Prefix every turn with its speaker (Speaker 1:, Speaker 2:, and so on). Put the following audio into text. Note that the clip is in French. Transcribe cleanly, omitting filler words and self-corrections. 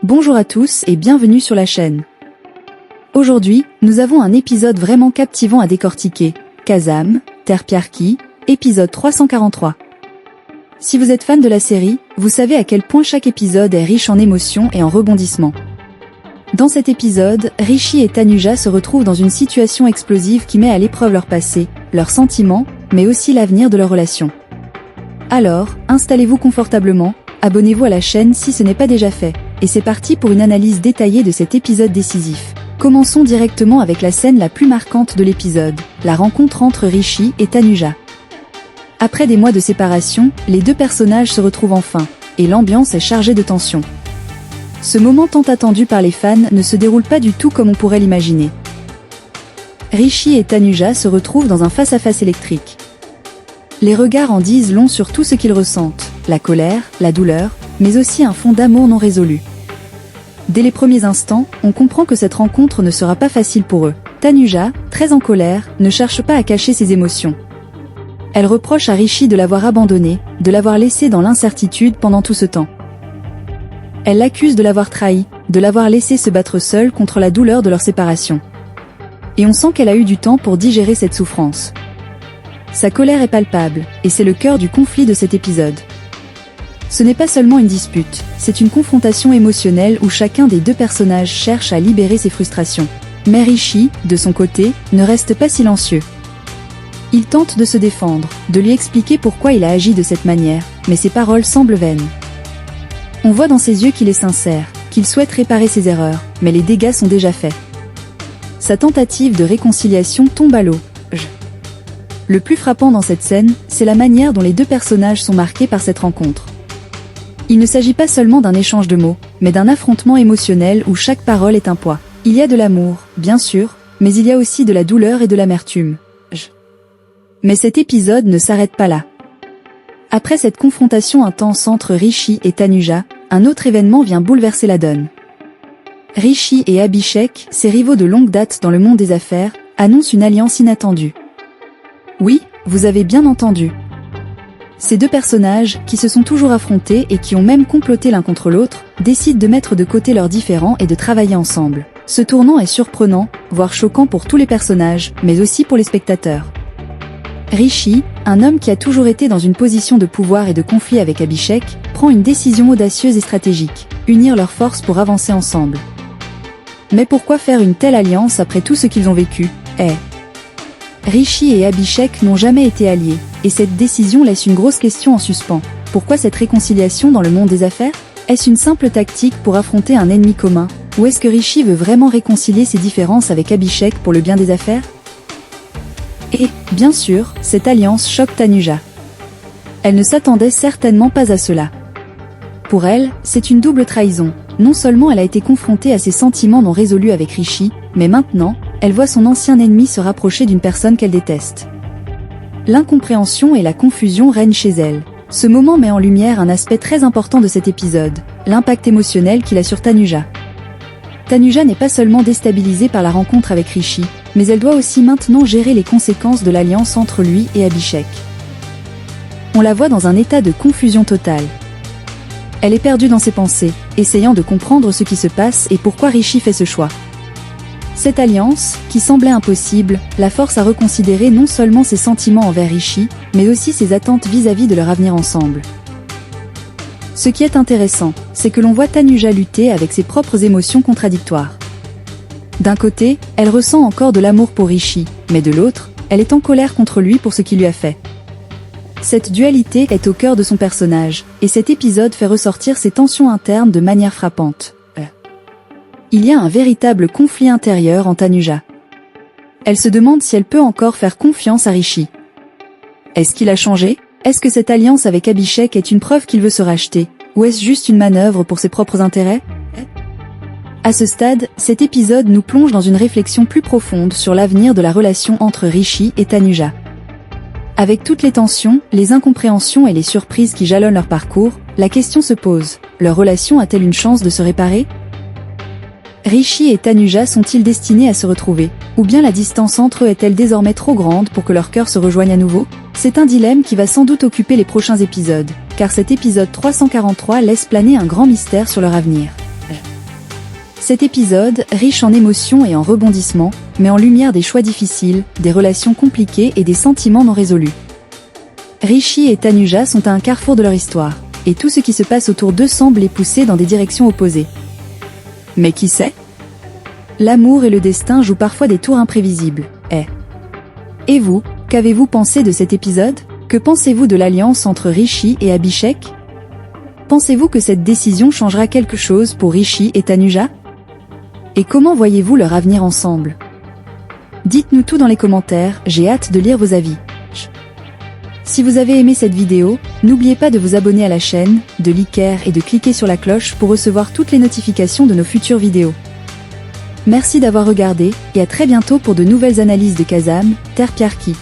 Speaker 1: Bonjour à tous et bienvenue sur la chaîne. Aujourd'hui, nous avons un épisode vraiment captivant à décortiquer. Kazam, Terpiarki, épisode 343. Si vous êtes fan de la série, vous savez à quel point chaque épisode est riche en émotions et en rebondissements. Dans cet épisode, Rishi et Tanuja se retrouvent dans une situation explosive qui met à l'épreuve leur passé, leurs sentiments, mais aussi l'avenir de leur relation. Alors, installez-vous confortablement, abonnez-vous à la chaîne si ce n'est pas déjà fait, et c'est parti pour une analyse détaillée de cet épisode décisif. Commençons directement avec la scène la plus marquante de l'épisode, la rencontre entre Rishi et Tanuja. Après des mois de séparation, les deux personnages se retrouvent enfin, et l'ambiance est chargée de tension. Ce moment tant attendu par les fans ne se déroule pas du tout comme on pourrait l'imaginer. Rishi et Tanuja se retrouvent dans un face-à-face électrique. Les regards en disent long sur tout ce qu'ils ressentent, la colère, la douleur, mais aussi un fond d'amour non résolu. Dès les premiers instants, on comprend que cette rencontre ne sera pas facile pour eux. Tanuja, très en colère, ne cherche pas à cacher ses émotions. Elle reproche à Rishi de l'avoir abandonné, de l'avoir laissé dans l'incertitude pendant tout ce temps. Elle l'accuse de l'avoir trahi, de l'avoir laissé se battre seule contre la douleur de leur séparation. Et on sent qu'elle a eu du temps pour digérer cette souffrance. Sa colère est palpable, et c'est le cœur du conflit de cet épisode. Ce n'est pas seulement une dispute, c'est une confrontation émotionnelle où chacun des deux personnages cherche à libérer ses frustrations. Mais Rishi, de son côté, ne reste pas silencieux. Il tente de se défendre, de lui expliquer pourquoi il a agi de cette manière, mais ses paroles semblent vaines. On voit dans ses yeux qu'il est sincère, qu'il souhaite réparer ses erreurs, mais les dégâts sont déjà faits. Sa tentative de réconciliation tombe à l'eau. Le plus frappant dans cette scène, c'est la manière dont les deux personnages sont marqués par cette rencontre. Il ne s'agit pas seulement d'un échange de mots, mais d'un affrontement émotionnel où chaque parole est un poids. Il y a de l'amour, bien sûr, mais il y a aussi de la douleur et de l'amertume. Mais cet épisode ne s'arrête pas là. Après cette confrontation intense entre Rishi et Tanuja, un autre événement vient bouleverser la donne. Rishi et Abhishek, ses rivaux de longue date dans le monde des affaires, annoncent une alliance inattendue. Oui, vous avez bien entendu. Ces deux personnages, qui se sont toujours affrontés et qui ont même comploté l'un contre l'autre, décident de mettre de côté leurs différends et de travailler ensemble. Ce tournant est surprenant, voire choquant pour tous les personnages, mais aussi pour les spectateurs. Rishi, un homme qui a toujours été dans une position de pouvoir et de conflit avec Abhishek, prend une décision audacieuse et stratégique, unir leurs forces pour avancer ensemble. Mais pourquoi faire une telle alliance après tout ce qu'ils ont vécu? Rishi et Abhishek n'ont jamais été alliés, et cette décision laisse une grosse question en suspens. Pourquoi cette réconciliation dans le monde des affaires? Est-ce une simple tactique pour affronter un ennemi commun, ou est-ce que Rishi veut vraiment réconcilier ses différences avec Abhishek pour le bien des affaires? Et, bien sûr, cette alliance choque Tanuja. Elle ne s'attendait certainement pas à cela. Pour elle, c'est une double trahison. Non seulement elle a été confrontée à ses sentiments non résolus avec Rishi, mais maintenant, elle voit son ancien ennemi se rapprocher d'une personne qu'elle déteste. L'incompréhension et la confusion règnent chez elle. Ce moment met en lumière un aspect très important de cet épisode, l'impact émotionnel qu'il a sur Tanuja. Tanuja n'est pas seulement déstabilisée par la rencontre avec Rishi, mais elle doit aussi maintenant gérer les conséquences de l'alliance entre lui et Abhishek. On la voit dans un état de confusion totale. Elle est perdue dans ses pensées, essayant de comprendre ce qui se passe et pourquoi Rishi fait ce choix. Cette alliance, qui semblait impossible, la force à reconsidérer non seulement ses sentiments envers Rishi, mais aussi ses attentes vis-à-vis de leur avenir ensemble. Ce qui est intéressant, c'est que l'on voit Tanuja lutter avec ses propres émotions contradictoires. D'un côté, elle ressent encore de l'amour pour Rishi, mais de l'autre, elle est en colère contre lui pour ce qu'il lui a fait. Cette dualité est au cœur de son personnage, et cet épisode fait ressortir ses tensions internes de manière frappante. Il y a un véritable conflit intérieur en Tanuja. Elle se demande si elle peut encore faire confiance à Rishi. Est-ce qu'il a changé? Est-ce que cette alliance avec Abhishek est une preuve qu'il veut se racheter, ou est-ce juste une manœuvre pour ses propres intérêts? À ce stade, cet épisode nous plonge dans une réflexion plus profonde sur l'avenir de la relation entre Rishi et Tanuja. Avec toutes les tensions, les incompréhensions et les surprises qui jalonnent leur parcours, la question se pose, leur relation a-t-elle une chance de se réparer? Rishi et Tanuja sont-ils destinés à se retrouver, ou bien la distance entre eux est-elle désormais trop grande pour que leurs cœurs se rejoignent à nouveau? C'est un dilemme qui va sans doute occuper les prochains épisodes, car cet épisode 343 laisse planer un grand mystère sur leur avenir. Cet épisode, riche en émotions et en rebondissements, met en lumière des choix difficiles, des relations compliquées et des sentiments non résolus. Rishi et Tanuja sont à un carrefour de leur histoire, et tout ce qui se passe autour d'eux semble les pousser dans des directions opposées. Mais qui sait ? L'amour et le destin jouent parfois des tours imprévisibles, Et vous, qu'avez-vous pensé de cet épisode ? Que pensez-vous de l'alliance entre Rishi et Abhishek ? Pensez-vous que cette décision changera quelque chose pour Rishi et Tanuja ? Et comment voyez-vous leur avenir ensemble ? Dites-nous tout dans les commentaires, j'ai hâte de lire vos avis. Si vous avez aimé cette vidéo, n'oubliez pas de vous abonner à la chaîne, de liker et de cliquer sur la cloche pour recevoir toutes les notifications de nos futures vidéos. Merci d'avoir regardé, et à très bientôt pour de nouvelles analyses de Kazam, Terpiarki.